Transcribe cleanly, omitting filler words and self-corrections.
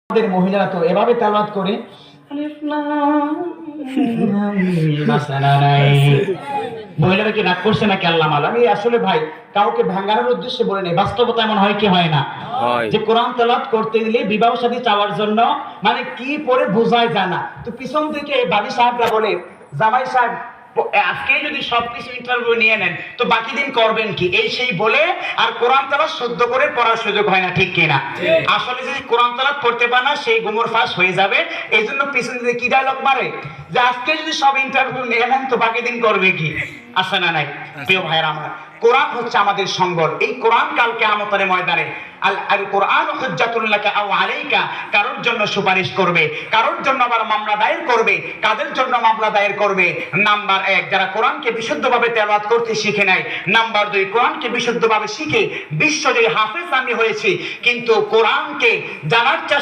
আমাদের মহিলারা তো এভাবে তেলাওয়াত করে মহিলারা কি রাগ করছে নাকি আল্লাহ মাল? আমি আসলে ভাই কাউকে ভাঙানোর উদ্দেশ্যে বলে নেই, বাস্তবতা এমন হয় কি হয় না যে কোরআন তেলাওয়াত করতে গেলে বিবাহ শাদী চাওয়ার জন্য মানে কি পরে বোঝায় জানা, তো পিছন থেকে বাড়ি সাহেবরা বলে জামাই সাহেব আজকে যদি সবকিছু ইন্টারভিউ নিয়ে নেন তো বাকি দিন করবেন কি, এই সেই বলে আর কোরআন তেলাওয়াত শুদ্ধ করে পড়ার সুযোগ হয় না, ঠিক কিনা? আসলে যদি কোরআন তেলাওয়াত পড়তে পারে না সেই গুমর ফাঁস হয়ে যাবে। এই জন্য পিছন দিকে কি ডায়লগ মারে যে আজকে যদি সব ইন্টারভিউ নিয়ে নেন তো বাকি দিন করবে কি, আছে না নাই? প্রিয় ভাইরা আমার, কোরআন হচ্ছে আমাদের সম্বল। এই কোরআন কাল কিয়ামতের ময়দানে আল কোরআন হুজ্জাতুল লাকা আও আলাইকা, কারোর জন্য সুপারিশ করবে, কারোর জন্য আবার মামলা দায়ের করবে। কাদের জন্য মামলা দায়ের করবে? নাম্বার 1, যারা কোরআনকে বিশুদ্ধভাবে তেলাওয়াত করতে শিখে নেয়। নাম্বার 2, কোরআনকে বিশুদ্ধভাবে শিখে বিশ্বজয়ী হাফেজ আমি হয়েছি কিন্তু কোরআনকে জানার